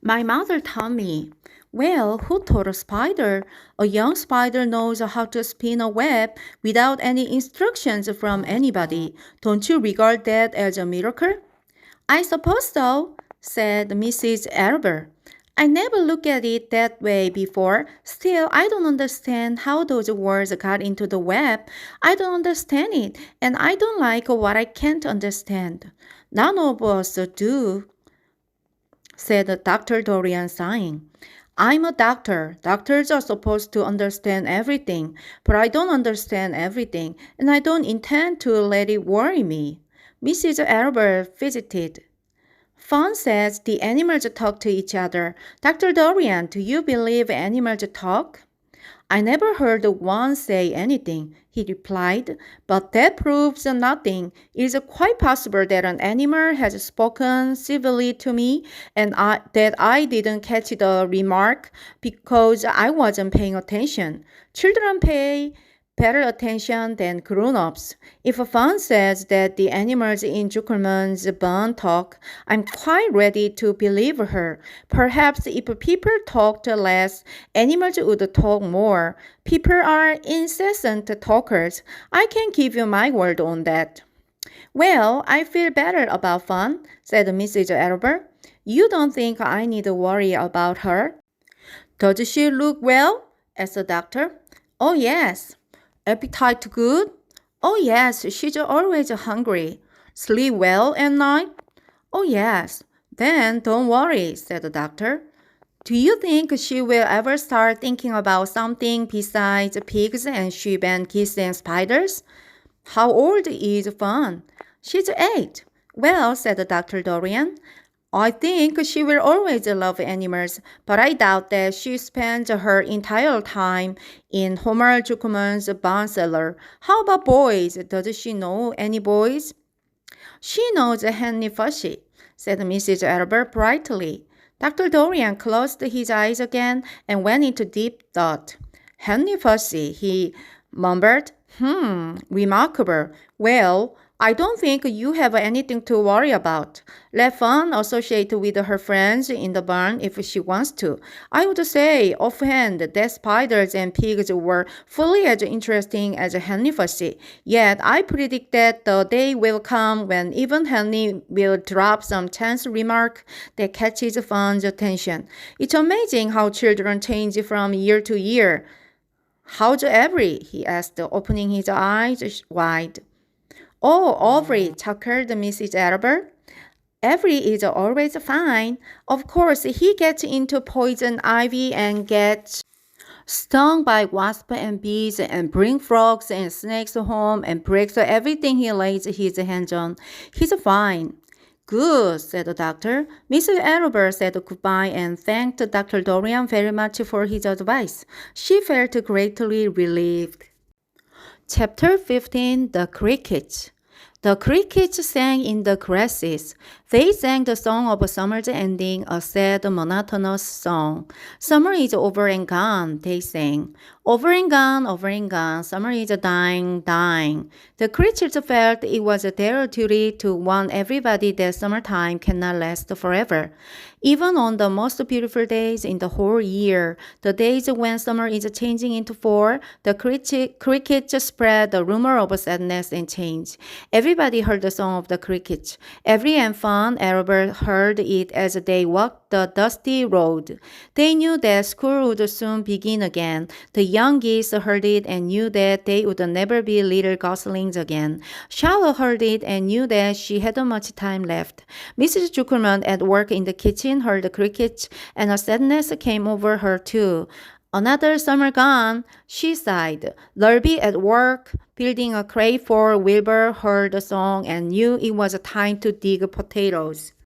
My mother taught me. Well, who taught a spider? A young spider knows how to spin a web without any instructions from anybody. Don't you regard that as a miracle? I suppose so, said Mrs. Elber. I never looked at it that way before. Still, I don't understand how those words got into the web. I don't understand it, and I don't like what I can't understand. None of us do, said Dr. Dorian, sighing. I'm a doctor. Doctors are supposed to understand everything, but I don't understand everything, and I don't intend to let it worry me. Mrs. Albert fidgeted. Fawn says the animals talk to each other. Dr. Dorian, do you believe animals talk? I never heard one say anything, he replied, but that proves nothing. It is quite possible that an animal has spoken civilly to me and that I didn't catch the remark because I wasn't paying attention. Children pay better attention than grown-ups. If a fan says that the animals in Zuckerman's barn talk, I'm quite ready to believe her. Perhaps if people talked less, animals would talk more. People are incessant talkers. I can give you my word on that. Well, I feel better about Fan, said Mrs. Albert. You don't think I need to worry about her? Does she look well? Asked the doctor. Oh, yes. Appetite good? Oh, yes, she's always hungry. Sleep well at night? Oh, yes. Then don't worry, said the doctor. Do you think she will ever start thinking about something besides pigs and sheep and geese and spiders? How old is Fawn? She's 8. Well, said Dr. Dorian, I think she will always love animals, but I doubt that she spends her entire time in Homer Zuckerman's barn cellar. How about boys? Does she know any boys? She knows Henry Fushy, said Mrs. Albert brightly. Dr. Dorian closed his eyes again and went into deep thought. Henry Fussy, he mumbled. Remarkable. Well, I don't think you have anything to worry about. Let Fawn associate with her friends in the barn if she wants to. I would say offhand that spiders and pigs were fully as interesting as Henry Fussy. Yet I predict that the day will come when even Henry will drop some chance remark that catches Fawn's attention. It's amazing how children change from year to year. How's Avery? He asked, opening his eyes wide. Oh, Avery, chuckled Mrs. Albert. Avery is always fine. Of course, he gets into poison ivy and gets stung by wasps and bees and brings frogs and snakes home and breaks everything he lays his hands on. He's fine. Good, said the doctor. Mrs. Albert said goodbye and thanked Dr. Dorian very much for his advice. She felt greatly relieved. Chapter 15, The Crickets. The crickets sang in the grasses. They sang the song of summer's ending, a sad, monotonous song. Summer is over and gone, they sang. Over and gone, summer is dying, dying. The creatures felt it was their duty to warn everybody that summertime cannot last forever. Even on the most beautiful days in the whole year, the days when summer is changing into fall, the crickets spread the rumor of sadness and change. Everybody heard the song of the crickets. Every and Fawn Albert heard it as they walked the dusty road. They knew that school would soon begin again. The young geese heard it and knew that they would never be little goslings again. Charlotte heard it and knew that she hadn't much time left. Mrs. Zuckerman at work in the kitchen heard the crickets, and a sadness came over her too. Another summer gone, she sighed. Lurby at work, building a crate for Wilbur, heard the song and knew it was time to dig potatoes.